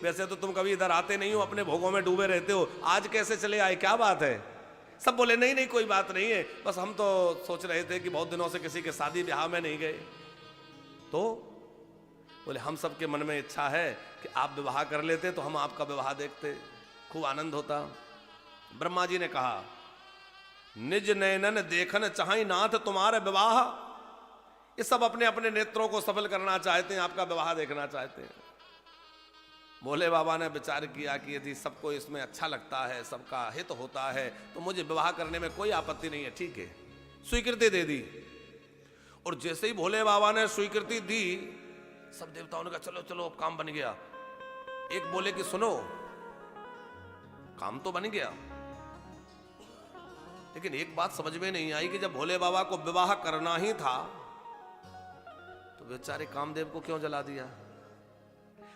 वैसे तो तुम कभी इधर आते नहीं हो, अपने भोगों में डूबे रहते हो, आज कैसे चले आए, क्या बात है? सब बोले नहीं नहीं कोई बात नहीं है, बस हम तो सोच रहे थे कि बहुत दिनों से किसी के शादी ब्याह में नहीं गए। तो बोले हम सबके मन में इच्छा है कि आप विवाह कर लेते तो हम आपका विवाह देखते, खूब आनंद होता। ब्रह्मा जी ने कहा निज नयनन देखन चाहि नाथ तुम्हारे विवाह। ये सब अपने अपने नेत्रों को सफल करना चाहते हैं, आपका विवाह देखना चाहते हैं। भोले बाबा ने विचार किया कि यदि सबको इसमें अच्छा लगता है, सबका हित होता है, तो मुझे विवाह करने में कोई आपत्ति नहीं है, ठीक है। स्वीकृति दे दी। और जैसे ही भोले बाबा ने स्वीकृति दी, सब देवताओं ने कहा चलो चलो अब काम बन गया। एक बोले कि सुनो, काम तो बन गया, लेकिन एक बात समझ में नहीं आई कि जब भोले बाबा को विवाह करना ही था तो बेचारे कामदेव को क्यों जला दिया?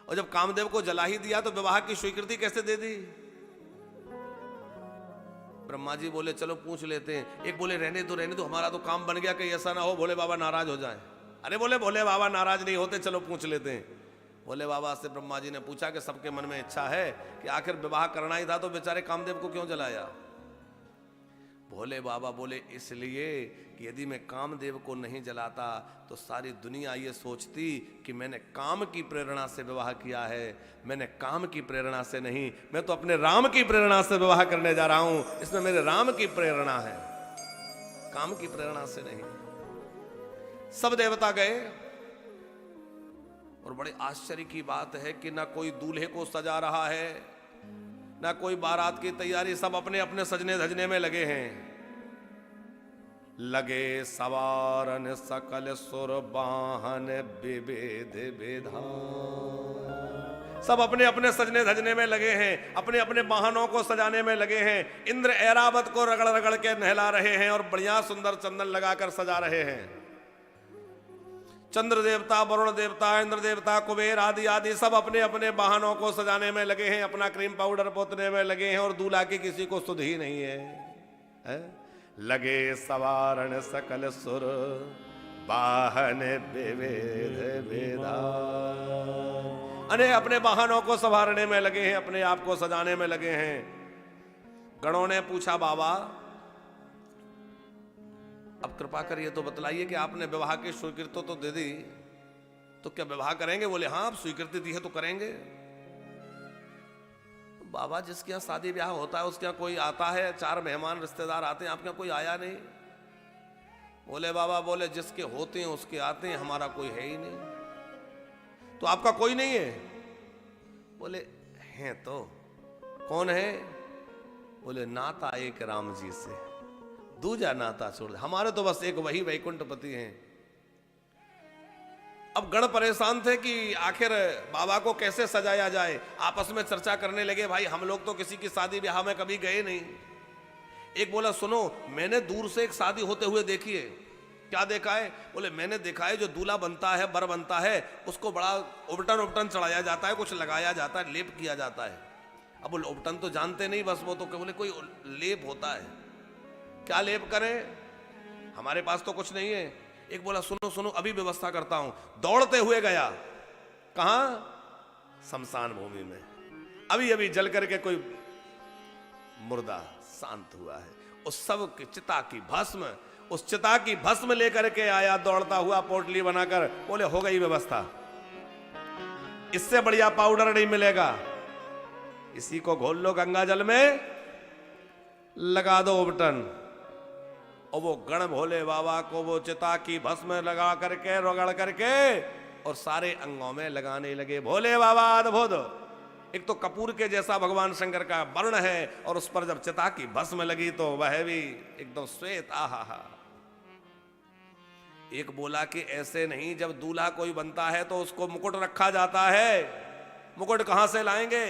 और जब कामदेव को जला ही दिया तो विवाह की स्वीकृति कैसे दे दी? ब्रह्मा जी बोले चलो पूछ लेते हैं। एक बोले रहने दो हमारा तो काम बन गया, कहीं ऐसा ना हो भोले बाबा नाराज हो जाए। अरे बोले भोले बाबा नाराज नहीं होते, चलो पूछ लेते हैं। भोले बाबा से ब्रह्मा जी ने पूछा कि सबके मन में इच्छा है कि आखिर विवाह करना ही था तो बेचारे कामदेव को क्यों जलाया? भोले बाबा बोले इसलिए कि यदि मैं कामदेव को नहीं जलाता तो सारी दुनिया ये सोचती कि मैंने काम की प्रेरणा से विवाह किया है। मैंने काम की प्रेरणा से नहीं, मैं तो अपने राम की प्रेरणा से विवाह करने जा रहा हूं, इसमें मेरे राम की प्रेरणा है, काम की प्रेरणा से नहीं। सब देवता गए और बड़े आश्चर्य की बात है कि ना कोई दूल्हे को सजा रहा है, ना कोई बारात की तैयारी, सब अपने अपने सजने धजने में लगे हैं। लगे सवारन सकल सुर बाहन विविध विधान। सब अपने अपने सजने धजने में लगे हैं, अपने अपने वाहनों को सजाने में लगे हैं। इंद्र ऐरावत को रगड़ रगड़ के नहला रहे हैं और बढ़िया सुंदर चंदन लगाकर सजा रहे हैं। चंद्र देवता, वरुण देवता, इंद्र देवता, कुबेर आदि आदि सब अपने अपने वाहनों को सजाने में लगे हैं, अपना क्रीम पाउडर पोतने में लगे हैं और दूल्हा की किसी को सुध ही नहीं है? लगे सवारण सकल सुर वाहन विविध विधान। अने अपने वाहनों को संवारने में लगे हैं, अपने आप को सजाने में लगे हैं। गणों ने पूछा बाबा अब कृपा करिए तो बतलाइए कि आपने विवाह की स्वीकृति तो दे दी, तो क्या विवाह करेंगे? बोले हाँ आप स्वीकृति दी है तो करेंगे। बाबा जिसके यहाँ शादी ब्याह होता है उसके यहाँ कोई आता है, 4 मेहमान रिश्तेदार आते हैं, आपके यहाँ कोई आया नहीं। बोले बाबा बोले जिसके होते हैं उसके आते हैं, हमारा कोई है ही नहीं। तो आपका कोई नहीं है? बोले हैं तो। कौन है? बोले नाता एक राम जी से, दूजा नाता छोड़ दे, हमारे तो बस एक वही वैकुंठपति हैं। अब गण परेशान थे कि आखिर बाबा को कैसे सजाया जाए। आपस में चर्चा करने लगे, भाई हम लोग तो किसी की शादी ब्याह में कभी गए नहीं। एक बोला सुनो मैंने दूर से एक शादी होते हुए देखी है। क्या देखा है? बोले मैंने देखा है जो दूल्हा बनता है, बर बनता है, उसको बड़ा उबटन चढ़ाया जाता है, कुछ लगाया जाता है, लेप किया जाता है। अब वो उबटन तो जानते नहीं, बस वो तो बोले कोई लेप होता है। क्या लेप करें, हमारे पास तो कुछ नहीं है। एक बोला सुनो सुनो अभी व्यवस्था करता हूं। दौड़ते हुए गया, कहां? शमशान भूमि में। अभी अभी जल करके कोई मुर्दा शांत हुआ है, उस सब की चिता की भस्म, उस चिता की भस्म लेकर के आया दौड़ता हुआ पोटली बनाकर। बोले हो गई व्यवस्था, इससे बढ़िया पाउडर नहीं मिलेगा, इसी को घोल लो गंगा जल में, लगा दो उबटन। और वो गण भोले बाबा को वो चिता की भस्म लगा करके रगड़ करके और सारे अंगों में लगाने लगे। भोले बाबा अद्भुत, एक तो कपूर के जैसा भगवान शंकर का वर्ण है और उस पर जब चिता की भस्म लगी तो वह भी एकदम श्वेत। आहा। एक बोला कि ऐसे नहीं, जब दूल्हा कोई बनता है तो उसको मुकुट रखा जाता है, मुकुट कहां से लाएंगे?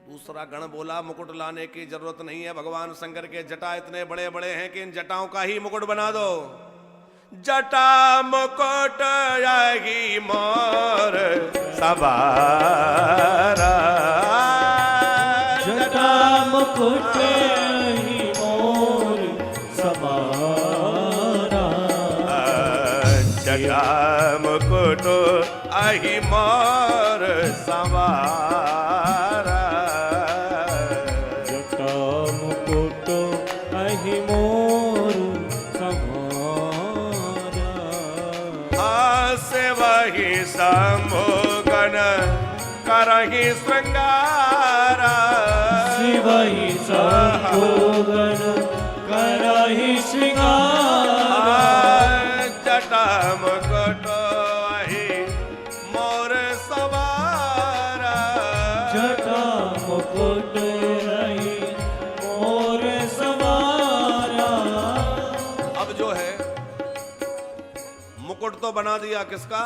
दूसरा गण बोला मुकुट लाने की जरूरत नहीं है, भगवान शंकर के जटा इतने बड़े बड़े हैं कि इन जटाओं का ही मुकुट बना दो। जटा मुकुट यही मोर सवारा, जटा मुकुट यही मोर सवारा, जटा मुकुट यही मोर सवारा। सवारा। जटा मुकुट अहि मोर समारा। हास्य वही संभोगन करहि श्रृंगारा। शिवहि संभोगन करहि श्रृंगारा। जटा मुकुट अहि मोर सवारा। जटा मुकुट अहि मोर सवारा। अब जो है मुकुट तो बना दिया किसका?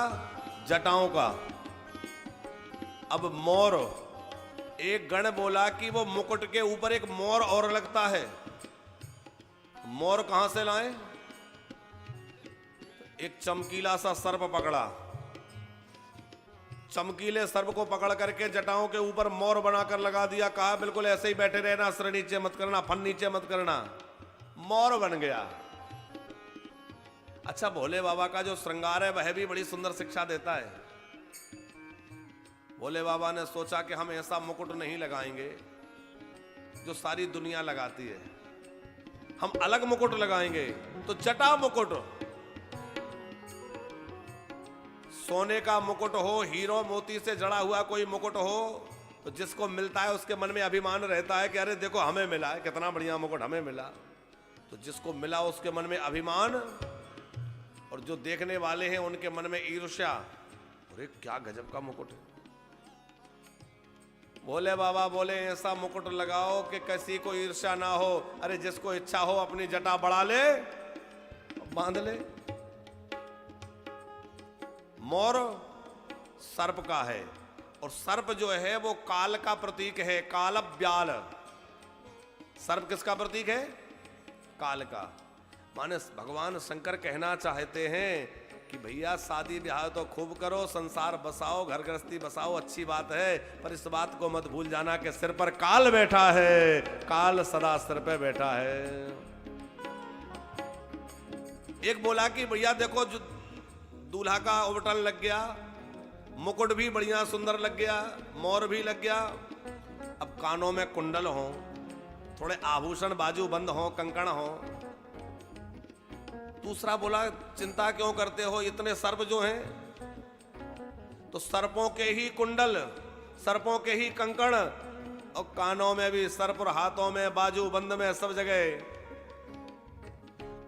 जटाओं का। अब मोर, एक गण बोला कि वो मुकुट के ऊपर एक मोर और लगता है। मोर कहां से लाएं? एक चमकीला सा सर्प पकड़ा, चमकीले सर्प को पकड़ करके जटाओं के ऊपर मोर बनाकर लगा दिया। कहा बिल्कुल ऐसे ही बैठे रहना, सिर नीचे मत करना, फन नीचे मत करना। मोर बन गया। अच्छा, भोले बाबा का जो श्रृंगार है वह भी बड़ी सुंदर शिक्षा देता है। भोले बाबा ने सोचा कि हम ऐसा मुकुट नहीं लगाएंगे जो सारी दुनिया लगाती है, हम अलग मुकुट लगाएंगे। तो जटा मुकुट, सोने का मुकुट हो, हीरो मोती से जड़ा हुआ कोई मुकुट हो, तो जिसको मिलता है उसके मन में अभिमान रहता है कि अरे देखो हमें मिला है, कितना बढ़िया मुकुट हमें मिला। तो जिसको मिला उसके मन में अभिमान, और जो देखने वाले हैं उनके मन में ईर्ष्या। अरे क्या गजब का मुकुट है। भोले बाबा बोले ऐसा मुकुट लगाओ कि किसी को ईर्ष्या ना हो। अरे जिसको इच्छा हो अपनी जटा बढ़ा ले, बांध ले। मोर सर्प का है, और सर्प जो है वो काल का प्रतीक है। काल ब्याल, सर्प किसका प्रतीक है? काल का। माने भगवान शंकर कहना चाहते हैं कि भैया शादी ब्याह तो खूब करो, संसार बसाओ, घर गृहस्थी बसाओ, अच्छी बात है, पर इस बात को मत भूल जाना कि सिर पर काल बैठा है। काल सदा सिर पे बैठा है। एक बोला कि भैया देखो, जो दूल्हा का ओवटन लग गया, मुकुट भी बढ़िया सुंदर लग गया, मोर भी लग गया, अब कानों में कुंडल हो, थोड़े आभूषण बाजू बंद हो, कंकण हो। दूसरा बोला चिंता क्यों करते हो, इतने सर्प जो हैं, तो सर्पों के ही कुंडल, सर्पों के ही कंकण, और कानों में भी सर्प, और हाथों में बाजू बंद में सब जगह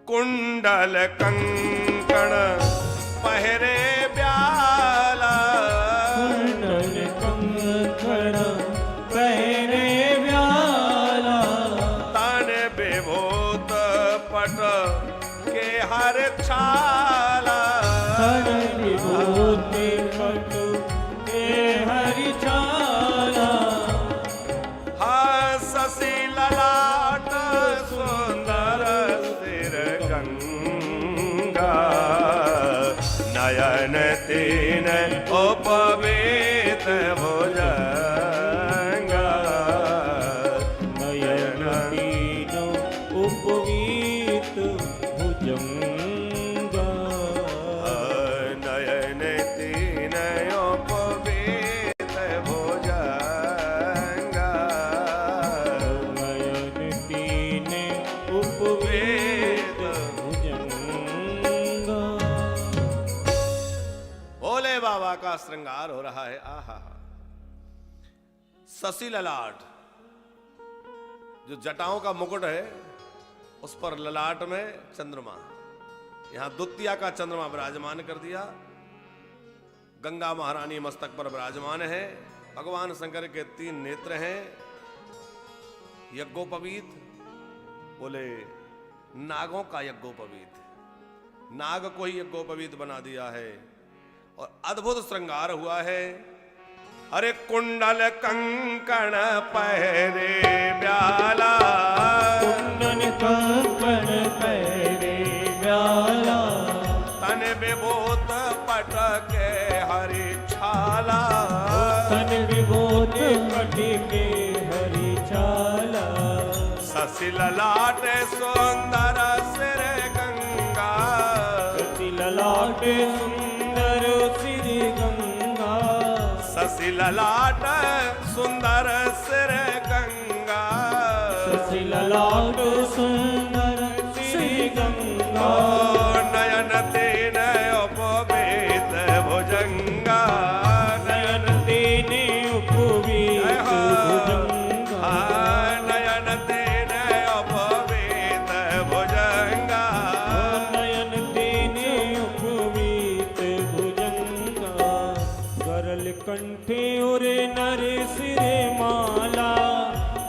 कुंडल कंकण पहरे ब्याला। कुंडल कंकण पहरे ब्याला। तन विभूत पट के हर छाला। तन विभूत पट के हर छाला। हाँ शशि ललाट सुंदर सिर गंगा। नयन तीन उपवीत भुजंगा। नयन तीन उपवीत भुजंगा। नयन तीन उपवीत भुजंगा। नयन तीन उपवीत भुजंगा। भोले बाबा का श्रृंगार हो रहा है। आहा, शशि ललाट, जो जटाओं का मुकुट है उस पर ललाट में चंद्रमा, यहां द्वितीया का चंद्रमा विराजमान कर दिया। गंगा महारानी मस्तक पर विराजमान है। भगवान शंकर के 3 नेत्र हैं। यज्ञोपवीत, बोले नागों का यज्ञोपवीत, नाग को ही यज्ञोपवीत बना दिया है। और अद्भुत श्रृंगार हुआ है। अरे कुंडल कंकण पहरे ब्याला। कुंडल कंकण पहरे ब्याला। तन विभूत पट के हरि छाला। तन विभूत पट के हरि छाला। शशि ललाट सुंदर सिर गंगा। शशि ललाट सुंदर सिर गंगा। शशि ललाट सुंदर सिर गंगा, शशि ललाट सुंदर श्री गंगा, नयन तीन उपवीत भुजंगा, नयन तीन उपवीत भुजंगा, नयन तीन उपवीत भुजंगा, नयन तीन उपवीत भुजंगा, गरल कंठे और नर सिरे माला,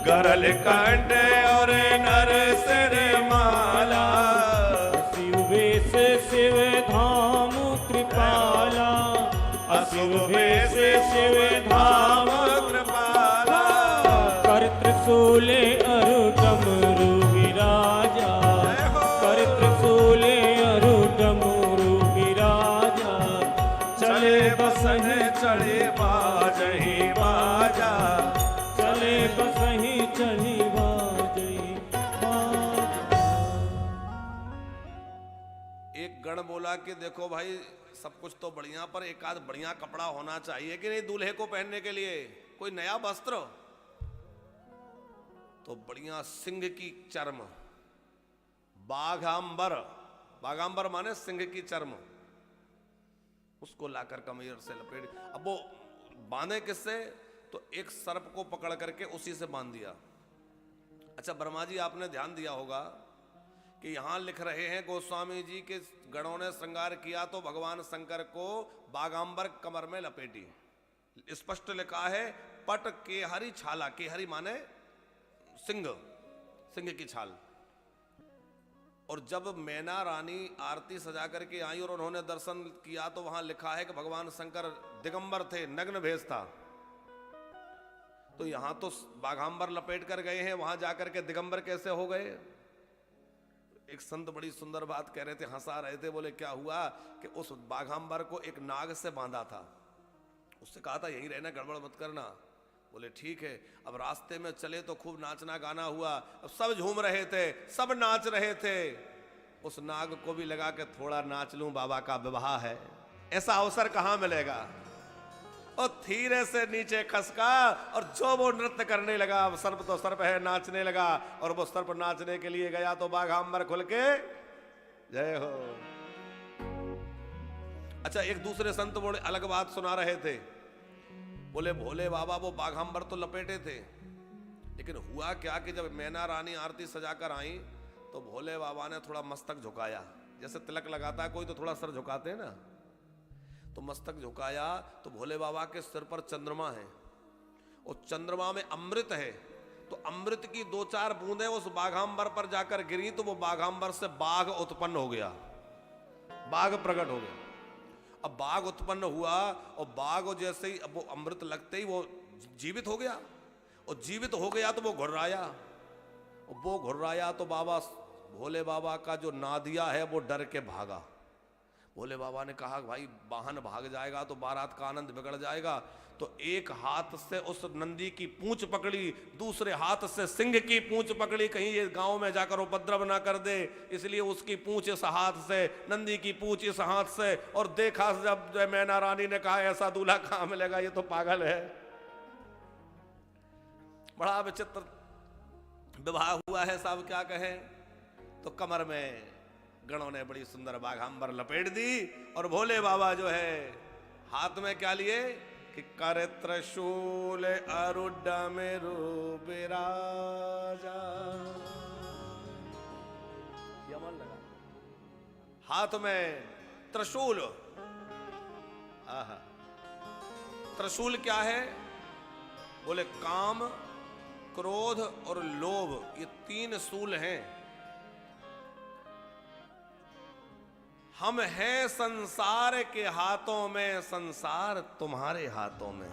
गरल कंठे और नर सिर माला, शिव वेश शिव धाम कृपाला, अशुभ वेश शिव धाम कृपाला, कर त्रिशूले अरु डमरू विराजा, कर त्रिशूले अरु डमरू विराजा, चले बसन चढ़े बाजही बाजा, चले बसही चढ़ी बाजही बाजा। एक गण बोला कि देखो भाई सब कुछ तो बढ़िया, पर एक आध बढ़िया कपड़ा होना चाहिए कि नहीं दूल्हे को पहनने के लिए, कोई नया वस्त्र। तो बढ़िया सिंह की चर्म, बाघांबर, बाघांबर माने सिंह की चर्म, उसको लाकर कमर से लपेट। अब वो बांधे किससे, तो एक सर्प को पकड़ करके उसी से बांध दिया। अच्छा ब्रह्मा जी आपने ध्यान दिया होगा कि यहां लिख रहे हैं गोस्वामी जी के गणों ने श्रृंगार किया तो भगवान शंकर को बागांबर कमर में लपेटी। स्पष्ट लिखा है पट केहरी छाला, केहरी माने सिंह, सिंह की छाल। और जब मैना रानी आरती सजा करके आई और उन्होंने दर्शन किया तो वहां लिखा है कि भगवान शंकर दिगंबर थे, नग्न भेष था। तो यहां तो बाघांबर लपेट कर गए हैं, वहां जाकर के दिगंबर कैसे हो गए। एक संत बड़ी सुंदर बात कह रहे थे, हंसा रहे थे, बोले क्या हुआ कि उस बाघांबर को एक नाग से बांधा था, उससे कहा था यहीं रहना, गड़बड़ मत करना। बोले ठीक है। अब रास्ते में चले तो खूब नाचना गाना हुआ, अब सब झूम रहे थे, सब नाच रहे थे। उस नाग को भी लगा के थोड़ा नाच लूं, बाबा का विवाह है, ऐसा अवसर कहां मिलेगा। और धीरे से नीचे खसका और जो वो नृत्य करने लगा, सर्प तो सर्प है, नाचने लगा। और वो सर्प नाचने के लिए गया तो बाघांबर खुल के जय हो। अच्छा एक दूसरे संत बड़े अलग बात सुना रहे थे, बोले भोले बाबा वो बाघांबर तो लपेटे थे, लेकिन हुआ क्या कि जब मैना रानी आरती सजाकर आई तो भोले बाबा ने थोड़ा मस्तक झुकाया, जैसे तिलक लगाता है कोई तो थोड़ा सर झुकाते हैं ना, तो मस्तक झुकाया तो भोले बाबा के सिर पर चंद्रमा है और चंद्रमा में अमृत है। तो अमृत की 2-4 बूंदें उस बाघांबर पर जाकर गिरी तो वो बाघांबर से बाघ उत्पन्न हो गया, बाघ प्रकट हो गया। अब बाघ उत्पन्न हुआ और बाघ जैसे ही अब वो अमृत लगते ही वो जीवित हो गया, और जीवित हो गया तो वो घुर्राया, और वो घुर्राया तो बाबा भोले बाबा का जो नादिया है वो डर के भागा। भोले बाबा ने कहा भाई वाहन भाग जाएगा तो बारात का आनंद बिगड़ जाएगा। तो एक हाथ से उस नंदी की पूंछ पकड़ी, दूसरे हाथ से सिंह की पूंछ पकड़ी, कहीं ये गांव में जाकर उपद्रव ना कर दे, इसलिए उसकी पूंछ इस हाथ से, नंदी की पूंछ इस हाथ से। और देखा जब मैना रानी ने कहा ऐसा दूल्हा कहां मिलेगा, ये तो पागल है। बड़ा विचित्र विवाह हुआ है, साहब क्या कहें। तो कमर में गणों ने बड़ी सुंदर बाघांबर लपेट दी और भोले बाबा जो है हाथ में क्या लिए कि कर त्रिशूल अरुडमरु विराजा। यमन लगा हाथ में त्रिशूल। आहा, त्रिशूल क्या है, बोले काम, क्रोध और लोभ, ये 3 शूल हैं। हम हैं संसार के हाथों में, संसार तुम्हारे हाथों में।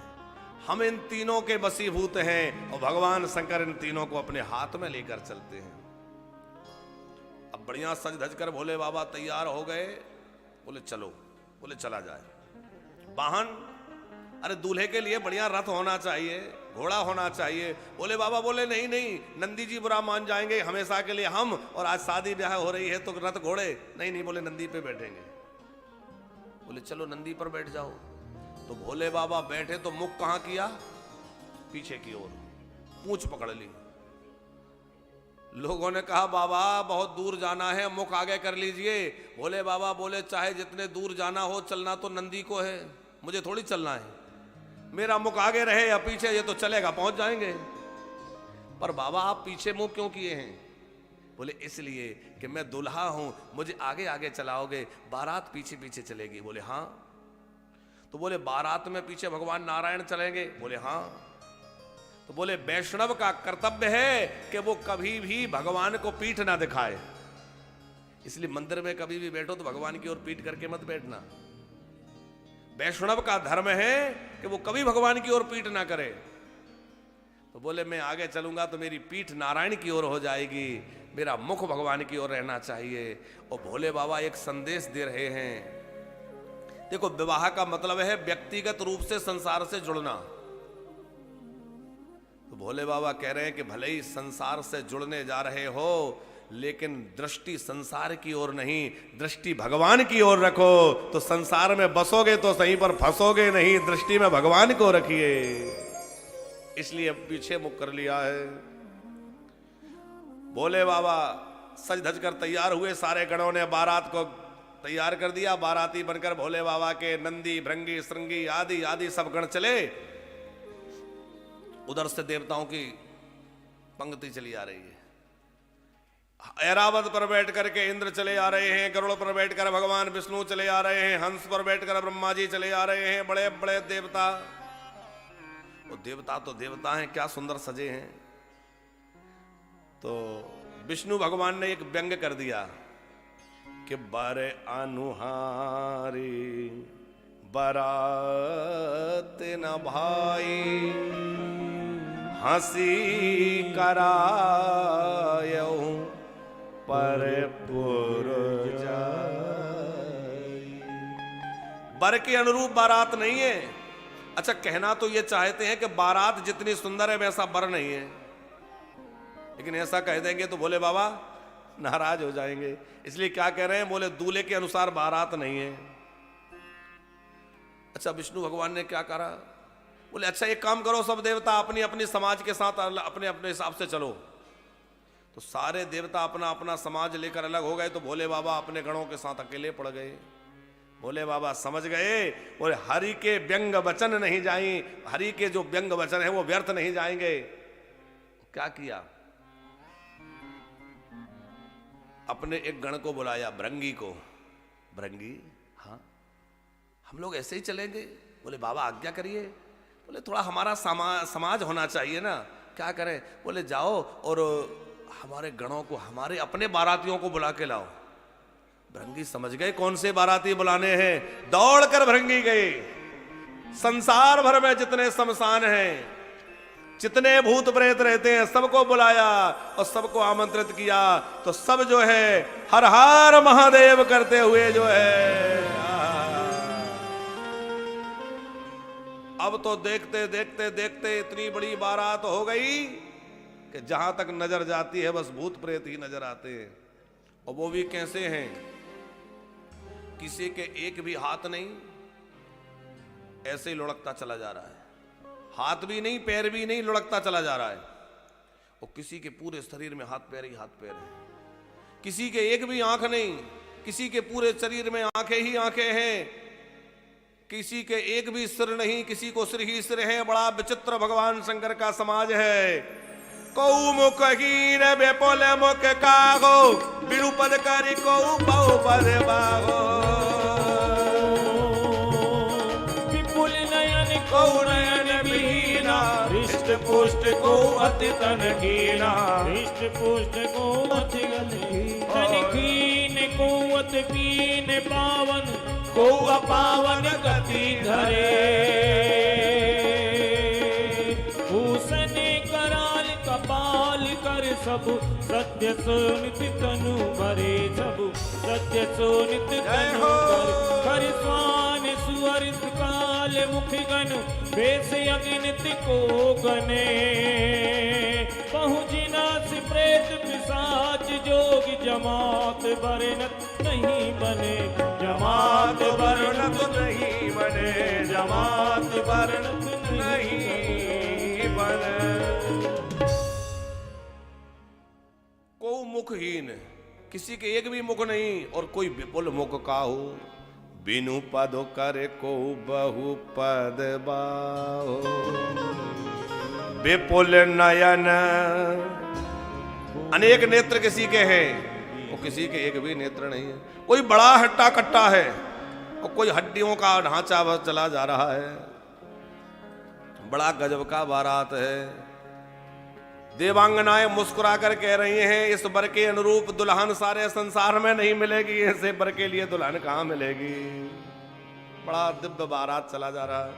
हम इन तीनों के वशीभूत हैं और भगवान शंकर इन तीनों को अपने हाथ में लेकर चलते हैं। अब बढ़िया सज धज कर भोले बाबा तैयार हो गए, बोले चलो, बोले चला जाए। वाहन, अरे दूल्हे के लिए बढ़िया रथ होना चाहिए, घोड़ा होना चाहिए। भोले बाबा बोले नहीं नहीं, नंदी जी बुरा मान जाएंगे, हमेशा के लिए हम, और आज शादी ब्याह हो रही है तो रथ घोड़े नहीं। नहीं बोले नंदी पे बैठेंगे। बोले चलो नंदी पर बैठ जाओ। तो भोले बाबा बैठे तो मुख कहां किया? पीछे की ओर, पूंछ पकड़ ली। लोगों ने कहा बाबा बहुत दूर जाना है, मुख आगे कर लीजिए। भोले बाबा बोले चाहे जितने दूर जाना हो, चलना तो नंदी को है, मुझे थोड़ी चलना है। मेरा मुख आगे रहे या पीछे, ये तो चलेगा, पहुंच जाएंगे। पर बाबा आप पीछे मुंह क्यों किए हैं? बोले इसलिए कि मैं दुल्हा हूं, मुझे आगे आगे चलाओगे, बारात पीछे पीछे चलेगी। बोले हाँ। तो बोले बारात में पीछे भगवान नारायण चलेंगे? बोले हाँ। तो बोले वैष्णव का कर्तव्य है कि वो कभी भी भगवान को पीठ ना दिखाए, इसलिए मंदिर में कभी भी बैठो तो भगवान की ओर पीठ करके मत बैठना। वैष्णव का धर्म है कि वो कभी भगवान की ओर पीठ ना करे। तो बोले मैं आगे चलूंगा तो मेरी पीठ नारायण की ओर हो जाएगी, मेरा मुख भगवान की ओर रहना चाहिए। और भोले बाबा एक संदेश दे रहे हैं। देखो विवाह का मतलब है व्यक्तिगत रूप से संसार से जुड़ना। तो भोले बाबा कह रहे हैं कि भले ही संसार से जुड़ने जा रहे हो, लेकिन दृष्टि संसार की ओर नहीं, दृष्टि भगवान की ओर रखो, तो संसार में बसोगे तो सही पर फंसोगे नहीं। दृष्टि में भगवान को रखिए। इसलिए पीछे मुख कर लिया है। भोले बाबा सज धज कर तैयार हुए, सारे गणों ने बारात को तैयार कर दिया। बाराती बनकर भोले बाबा के नंदी, भृंगी, श्रृंगी आदि आदि सब गण चले। उधर से देवताओं की पंक्ति चली आ रही है। ऐरावत पर बैठ करके इंद्र चले आ रहे हैं, गरुड़ पर बैठकर भगवान विष्णु चले आ रहे हैं, हंस पर बैठकर ब्रह्मा जी चले आ रहे हैं। बड़े बड़े देवता, वो देवता तो देवता हैं, क्या सुंदर सजे हैं। तो विष्णु भगवान ने एक व्यंग कर दिया कि बर अनुहारी बरात न भाई, हंसी करायऊ पर पुरजा। बर के अनुरूप बारात नहीं है। अच्छा, कहना तो ये चाहते हैं कि बारात जितनी सुंदर है वैसा बर नहीं है, लेकिन ऐसा कह देंगे तो भोले बाबा नाराज हो जाएंगे। इसलिए क्या कह रहे हैं? बोले दूल्हे के अनुसार बारात नहीं है। अच्छा, विष्णु भगवान ने क्या करा? बोले अच्छा एक काम करो, सब देवता अपनी अपनी समाज के साथ अपने अपने हिसाब से चलो। तो सारे देवता अपना अपना समाज लेकर अलग हो गए। तो भोले बाबा अपने गणों के साथ अकेले पड़ गए। भोले बाबा समझ गए, बोले हरि के व्यंग वचन नहीं जाए, हरि के जो व्यंग वचन है वो व्यर्थ नहीं जाएंगे। क्या किया? अपने एक गण को बुलाया, भृंगी को। भृंगी, हाँ हम लोग ऐसे ही चलेंगे? बोले बाबा आज्ञा करिए। बोले थोड़ा हमारा समाज होना चाहिए ना, क्या करें? बोले जाओ और हमारे गणों को, हमारे अपने बारातियों को बुला के लाओ। भृंगी समझ गए कौन से बाराती बुलाने हैं। दौड़कर भृंगी गए। संसार भर में जितने शमशान हैं, जितने भूत प्रेत रहते हैं, सबको बुलाया और सबको आमंत्रित किया। तो सब जो है हर हर महादेव करते हुए जो है, अब तो देखते देखते देखते इतनी बड़ी बारात हो गई कि जहां तक नजर जाती है बस भूत प्रेत ही नजर आते हैं। और वो भी कैसे हैं? किसी के एक भी हाथ नहीं, ऐसे ही लुढ़कता चला जा रहा है। हाथ भी नहीं, पैर भी नहीं, लुढ़कता चला जा रहा है। और किसी के पूरे शरीर में हाथ पैर ही हाथ पैर है। किसी के एक भी आंख नहीं, किसी के पूरे शरीर में आंखें ही आंखें हैं। किसी के एक भी सिर नहीं, किसी को सिर ही सिर है। बड़ा विचित्र भगवान शंकर का समाज है। कौ मुख हीन बेपोल मुख कागो, बिरुपद करी कौ बहुपद बागो। विपुल नयन कौ नयन बीना, हृष्ट पुष्ट को अति तन कीना। हृष्ट पुष्ट को अति तन कीन, को अति कीन पावन, को अपावन गति धरे। भूषण कराल कपाल कर सब, सत्य सोनित तनु भरे सब। सत्य सोनित तनु कर स्वान सुअर काल मुख गण, बेस अगिनत को गने। पहुँचिना प्रेत पिशाच जोग जमात बरनत नहीं बने, जमात वर्ण तो नहीं बने, जमात वर्ण तो नहीं बने। को मुखहीन, किसी के एक भी मुख नहीं, और कोई विपुल मुख काहू, बिनु पद करे को बहु पद बाहो। विपुल नयन, अनेक नेत्र किसी के हैं, वो किसी के एक भी नेत्र नहीं है। कोई बड़ा हट्टा कट्टा है, और कोई हड्डियों का ढांचा बस चला जा रहा है, बड़ा गजब का बारात है। देवांगनाएं मुस्कुरा कर कह रही हैं, इस वर के अनुरूप दुल्हन सारे संसार में नहीं मिलेगी, ऐसे वर के लिए दुल्हन कहां मिलेगी। बड़ा दिव्य बारात चला जा रहा है।